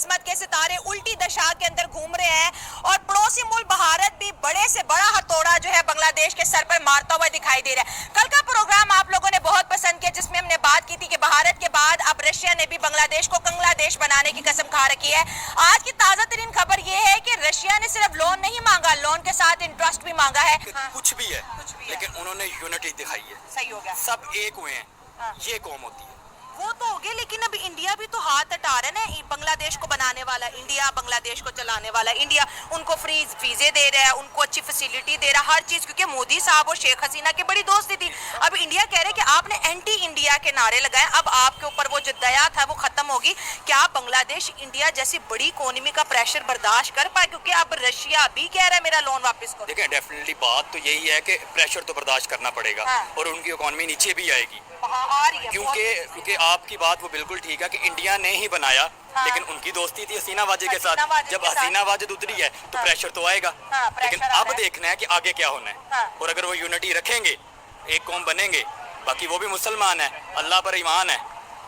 किस्मत के सितारे उल्टी दशा के अंदर घूम रहे हैं और पड़ोसी मुल्क भारत भी बड़े से बड़ा हथौड़ा जो है बांग्लादेश के सर पर मारता हुआ दिखाई दे रहा है। कल का प्रोग्राम आप लोगों ने बहुत पसंद किया जिसमें हमने बात की थी कि भारत के बाद अब रशिया ने भी बांग्लादेश को कंगलादेश बनाने की कसम खा रखी है। आज की ताजा तरीन खबर यह है कि रशिया ने सिर्फ लोन नहीं मांगा, लोन के साथ इंटरेस्ट भी मांगा है। कुछ भी है, लेकिन उन्होंने यूनिटी दिखाई है। सही हो गया, सब एक हुए हैं। ये कौम होती है। वो तो हो गया, लेकिन अब इंडिया भी तो हाथ हटा रहा है ना। बांग्लादेश को बनाने वाला इंडिया, बांग्लादेश को चलाने वाला इंडिया, उनको फ्री वीजे दे रहा है, उनको अच्छी फैसिलिटी दे रहा है, हर चीज, क्योंकि मोदी साहब और शेख हसीना की बड़ी दोस्ती थी। अब इंडिया कह रहे कि आपने एंटी इंडिया के नारे लगाए, अब आपके ऊपर वो जो दया था वो खत्म होगी। क्या बांग्लादेश इंडिया जैसी बड़ी इकोनॉमी का प्रेशर बर्दाश्त कर पाए? क्योंकि अब रशिया भी कह रहा है मेरा लोन वापस करो। देखिए, डेफिनेटली बात तो यही है कि प्रेशर तो बर्दाश्त करना पड़ेगा। हाँ। और उनकी इकोनॉमी नीचे भी आएगी, आ रही है, क्योंकि आपकी बात वो बिल्कुल ठीक है कि इंडिया ने ही बनाया। हाँ। लेकिन उनकी दोस्ती थी हसीना वाजिद के साथ। जब हसीना वाजिद उतरी है तो हाँ। प्रेशर तो आएगा। हाँ, लेकिन प्रेशर अब देखना है कि आगे क्या होना है। हाँ। और अगर वो यूनिटी रखेंगे, एक कौम बनेंगे, बाकी वो भी मुसलमान है, अल्लाह पर ईमान है,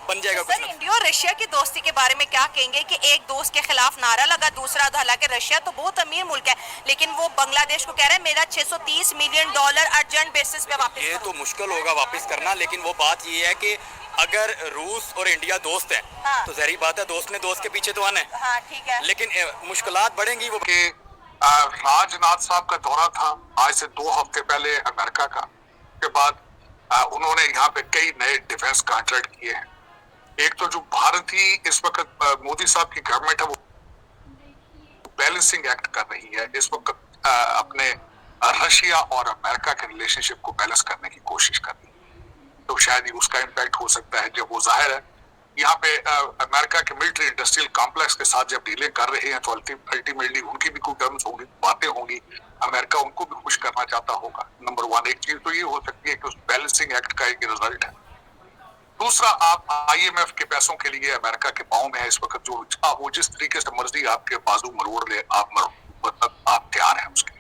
बन जाएगा कुछ ना। इंडिया और रशिया की दोस्ती के बारे में क्या कहेंगे कि एक दोस्त के खिलाफ नारा लगा दूसरा, हालांकि रशिया तो बहुत अमीर मुल्क है, लेकिन वो बांग्लादेश को कह रहा है मेरा $630 मिलियन अर्जेंट बेसिस पे वापस ये तो मुश्किल होगा वापस करना। लेकिन वो बात ये है कि अगर रूस और इंडिया दोस्त हैं, हाँ। तो जहरी बात है दोस्त ने दोस्त के पीछे तो आना है। हाँ, ठीक है। लेकिन मुश्किलात बढ़ेंगी। वो राजनाथ साहब का दौरा था आज से 2 हफ्ते पहले अमेरिका का, के बाद उन्होंने यहाँ पे कई नए डिफेंस कॉन्ट्रैक्ट किए हैं। एक तो जो भारतीय इस वक्त मोदी साहब की गवर्नमेंट है वो बैलेंसिंग एक्ट कर रही है इस वक्त अपने रशिया और अमेरिका के रिलेशनशिप को बैलेंस करने की कोशिश कर रही है। तो शायद ही उसका इम्पैक्ट हो सकता है। जब वो जाहिर है यहाँ पे अमेरिका के मिलिट्री इंडस्ट्रियल कॉम्प्लेक्स के साथ जब डीलिंग कर रहे हैं तो अल्टीमेटली उनकी भी कोई टर्म्स होंगी, बातें होंगी। अमेरिका उनको भी खुश करना चाहता होगा। नंबर 1 एक चीज तो ये हो सकती है कि उस बैलेंसिंग एक्ट का एक रिजल्ट है। दूसरा, आप IMF के पैसों के लिए अमेरिका के पाँव में है इस वक्त। जो वो जिस तरीके से मर्जी आपके बाजू मरोड़ ले, आप तैयार हैं उसके।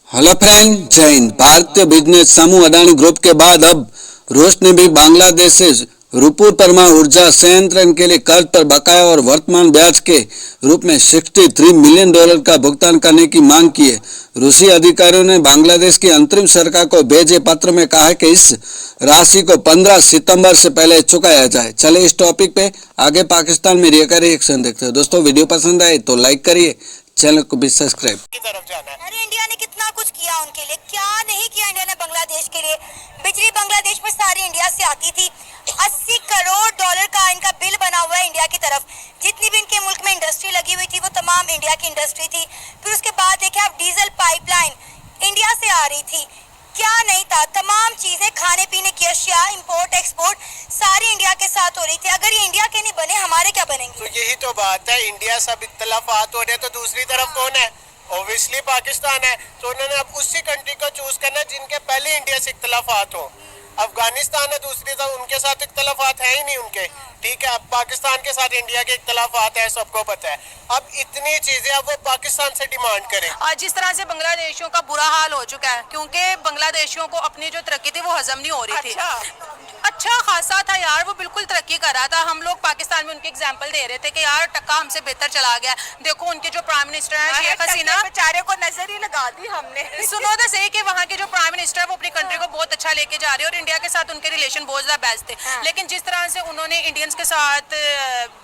हेलो फ्रेंड, जय हिंद। भारतीय बिजनेस समूह अडानी ग्रुप के बाद अब रूस ने भी बांग्लादेश से रूपुर परमाणु ऊर्जा संयंत्र के लिए कर्ज पर बकाया और वर्तमान ब्याज के रूप में $63 मिलियन का भुगतान करने की मांग की है। रूसी अधिकारियों ने बांग्लादेश की अंतरिम सरकार को भेजे पत्र में कहा है कि इस राशि को 15 सितंबर से पहले चुकाया जाए। चले इस टॉपिक पे आगे पाकिस्तान मीडिया का रिएक्शन देखते हैं। दोस्तों, वीडियो पसंद आए तो लाइक करिए, चैनल को भी सब्सक्राइब। की तरफ जाना है। अरे इंडिया ने कितना कुछ किया उनके लिए, क्या नहीं किया इंडिया ने बांग्लादेश के लिए। बिजली बांग्लादेश में सारी इंडिया से आती थी। $80 करोड़ का इनका बिल बना हुआ है इंडिया की तरफ। जितनी भी इनके मुल्क में इंडस्ट्री लगी हुई थी वो तमाम इंडिया की इंडस्ट्री थी। फिर उसके बाद देखें आप, डीजल पाइपलाइन इंडिया से आ रही थी। क्या नहीं था, तमाम चीजें, खाने पीने की अशिया, इंपोर्ट एक्सपोर्ट सारी इंडिया के साथ हो रही थी। अगर ये इंडिया के नहीं बने, हमारे क्या बनेंगे? तो यही तो बात है, इंडिया सब इख्तलाफात हो रहे हैं तो दूसरी तरफ कौन है? ऑब्वियसली पाकिस्तान है। तो उन्होंने अब उसी कंट्री को चूज करना जिनके पहले इंडिया से इख्तलाफात हो। अफगानिस्तान है दूसरी तरफ, उनके साथ इख्तलाफात है ही नहीं उनके। ठीक है, अब पाकिस्तान के साथ इंडिया के इख्तलाफात है, सबको पता है। अब इतनी चीजें अब वो पाकिस्तान से डिमांड करें। आज जिस तरह से बांग्लादेशियों का बुरा हाल हो चुका है, क्योंकि बांग्लादेशियों को अपनी जो तरक्की थी वो हजम नहीं हो रही थी। अच्छा खासा था यार, वो बिल्कुल तरक्की कर रहा था। हम लोग पाकिस्तान में उनके एग्जाम्पल दे रहे थे कि यार टक्का हमसे बेहतर चला गया। देखो उनके जो प्राइम मिनिस्टर है शेख हसीना, बेचारे को नजर ही लगा दी हमने। सुनो तो सही कि वहाँ के जो प्राइम मिनिस्टर है वो अपनी कंट्री को बहुत अच्छा लेके जा रहे हैं और इंडिया के साथ उनके रिलेशन बहुत ज्यादा बेस्ट थे। लेकिन जिस तरह से उन्होंने इंडियंस के साथ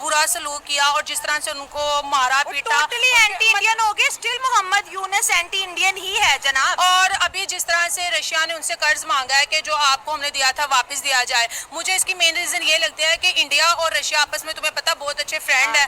बुरा सलूक किया और जिस तरह से उनको मारा पीटा, टोटली एंटी इंडियन हो गए। Still Mohammad Yunus anti Indian ही है जनाब। और अभी जिस तरह से रशिया ने उनसे कर्ज मांगा है कि जो आपको हमने दिया था वापस दिया जाए, मुझे इसकी मेन रीजन ये लगता है कि इंडिया और रशिया आपस में, तुम्हें पता, बहुत अच्छे फ्रेंड है।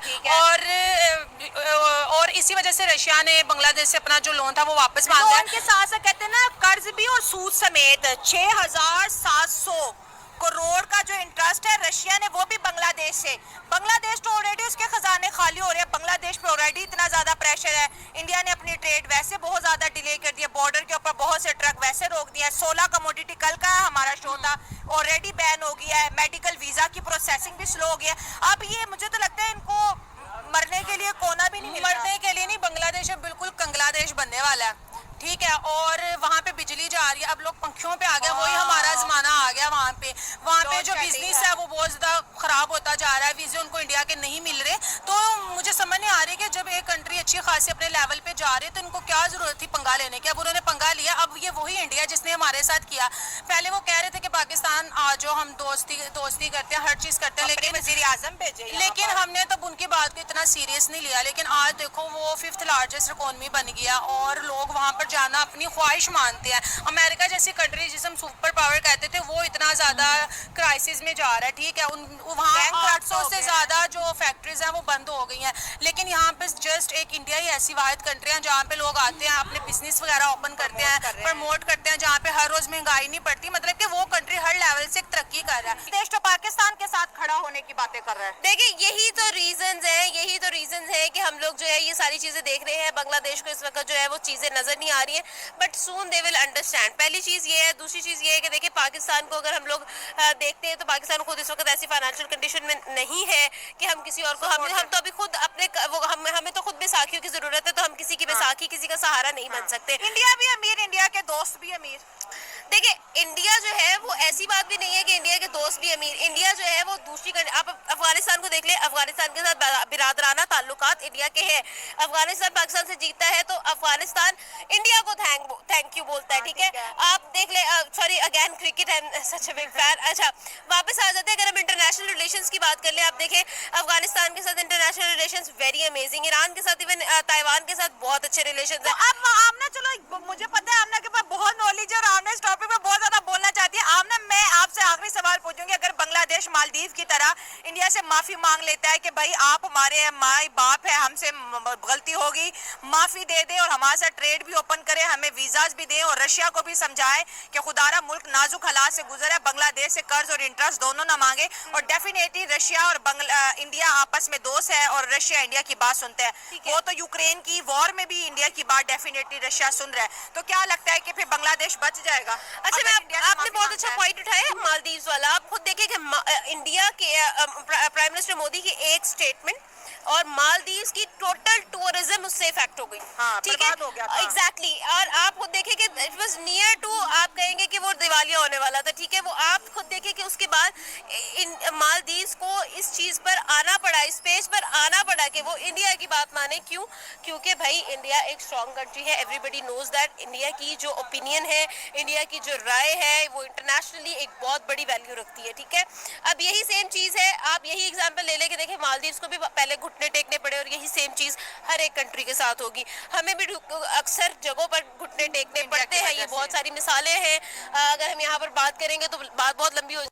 और इसी वजह से रशिया ने बांग्लादेश से अपना जो लोन था वो वापस मांगा है। उनके साथ कहते हैं ना, कर्ज भी और सूद समेत 6700 करोड़ का जो इंटरेस्ट है रशिया ने, वो भी बांग्लादेश से। बांग्लादेश तो ऑलरेडी उसके खजाने खाली हो रहे हैं। बांग्लादेश पे ऑलरेडी इतना ज्यादा प्रेशर है। इंडिया ने अपनी ट्रेड वैसे बहुत ज्यादा डिले कर दिया, बॉर्डर के ऊपर बहुत से ट्रक वैसे रोक दिया। 16 कमोडिटी, कल का हमारा शो था, ऑलरेडी बैन हो गया है। मेडिकल वीजा की प्रोसेसिंग भी स्लो हो गया। अब ये मुझे तो लगता है इनको मरने के लिए कोना भी नहीं मिल रहा। मरने के लिए नहीं, बांग्लादेश अब बिल्कुल कंगलादेश बनने वाला है। ठीक है, और वहाँ पे बिजली जा रही है, अब लोग पंखियों पे आ गए, वही हमारा जमाना आ गया। वहाँ पे जो बिजनेस है वो बहुत ज्यादा खराब होता जा रहा है, वीजे उनको इंडिया के नहीं मिल रहे। तो मुझे समझ नहीं आ रही कि जब एक कंट्री अच्छी खासी अपने लेवल पे जा रही है तो उनको क्या जरूरत थी पंगा लेने की। अब उन्होंने पंगा लिया, अब ये वही इंडिया जिसने हमारे साथ किया। पहले वो कह रहे थे कि पाकिस्तान आ जाओ, हम दोस्ती करते हैं, हर चीज करते हैं, लेकिन वजीर आजम भेजे, लेकिन हमने तब उनकी बात को इतना सीरियस नहीं लिया। लेकिन आज देखो वो 5th लार्जेस्ट इकोनॉमी बन गया और लोग वहाँ पर जाना अपनी ख्वाहिश मानते हैं। अमेरिका जैसी कंट्री जिसे हम सुपर पावर कहते थे वो इतना ज्यादा क्राइसिस में जा रहा है, ठीक है। वहाँ 800 से ज्यादा जो फैक्ट्रीज हैं वो बंद हो गई हैं। लेकिन यहाँ पे जस्ट एक इंडिया ही ऐसी वाहिद कंट्री है जहाँ पे लोग आते हैं, अपने बिजनेस वगैरह ओपन करते हैं, प्रमोट करते हैं, जहाँ पे हर रोज महंगाई नहीं पड़ती। मतलब कि वो कंट्री हर लेवल से तरक्की कर रहा है। देश तो पाकिस्तान के साथ खड़ा होने की बातें कर रहा है। देखिए यही तो रीजंस है कि हम लोग जो है ये सारी चीजें देख रहे हैं। बांग्लादेश को इस वक्त जो है वो चीजें नजर नहीं आ रही है, but soon they will understand. पहली चीज ये है। दूसरी चीज ये है कि देखिए पाकिस्तान को अगर हम लोग देखते हैं तो पाकिस्तान खुद इस वक्त ऐसी फाइनेंशियल कंडीशन में नहीं है कि हम किसी और को हम तो अभी खुद अपने हमें तो खुद बैसाखियों की जरूरत है, तो हम किसी की बैसाखी किसी का सहारा नहीं बन सकते। इंडिया भी अमीर, इंडिया के दोस्त भी अमीर। देखिए इंडिया जो है वो ऐसी बात भी नहीं है कि इंडिया के दोस्त भी अमीर। इंडिया जो है वो दूसरी आप अफगानिस्तान को देख ले, अफगानिस्तान के साथ बिरादराना ताल्लुकात इंडिया के हैं। अफगानिस्तान पाकिस्तान से जीतता है तो अफगानिस्तान इंडिया को थैंक यू बोलता है, ठीक है। आप देख ले, sorry again cricket I am such a big fan. अच्छा वापस आ जाते हैं, अगर हम इंटरनेशनल रिलेशंस की बात कर ले, आप देखें अफगानिस्तान के साथ international relations very amazing, Iran के साथ, इवन ताइवान के साथ बहुत अच्छे रिलेशंस है। अब आमना, चलो मुझे पता है आमना के पास बहुत नॉलेज है और आमना इस टॉपिक पे बहुत ज्यादा बोलना चाहती है। आमना मैं आपसे आखिरी सवाल पूछूंगी, अगर बांग्लादेश मालदीव की तरह इंडिया से माफी मांग लेता है कि भाई आप हमारे माँ बाप है, हमसे गलती होगी, माफी दे दे और हमारे साथ ट्रेड भी ओपन करे, हमें वीजाज भी दे और रशिया को भी समझाए कि खुदारा मुल्क नाजुक हालात से गुजरा है, बांग्लादेश से कर्ज और इंटरेस्ट दोनों ना मांगे। और डेफिनेटली रशिया और इंडिया आपस में दोस्त है और रशिया इंडिया की बात सुनते हैं। वो तो यूक्रेन की वॉर में भी इंडिया की बात डेफिनेटली रशिया सुन रहा है। तो क्या लगता है कि फिर बांग्लादेश बच जाएगा? अच्छा आपने बहुत अच्छा पॉइंट उठाया मालदीव्स वाला। आप खुद देखिए कि इंडिया के प्राइम मिनिस्टर मोदी की एक स्टेटमेंट और मालदीव्स की टोटल टूरिज्म उससे इफेक्ट हो गई, ठीक है, एग्जैक्टली। और आप खुद देखें कि इट वाज नियर टू, आप कहेंगे कि वो दिवालिया होने वाला था, ठीक है। वो आप खुद देखें कि उसके बाद इन मालदीव्स को इस चीज पर आना पड़ा, इस पेज पर आना पड़ा कि वो इंडिया की बात माने। क्यों? क्योंकि भाई इंडिया एक स्ट्रॉन्ग कंट्री है, एवरीबडी नोज दैट। इंडिया की जो ओपिनियन है, इंडिया की जो राय है, वो इंटरनेशनली एक बहुत बड़ी वैल्यू रखती है, ठीक है। अब यही सेम चीज है, आप यही एग्जांपल ले लेके देखें, मालदीव्स को भी पहले घुटने टेकने पड़े और यही सेम चीज हर एक कंट्री के साथ होगी। हमें भी अक्सर जगहों पर घुटने टेकने पड़ते हैं, ये बहुत सारी मिसालें हैं। अगर हम यहाँ पर बात करेंगे तो बात बहुत लंबी हो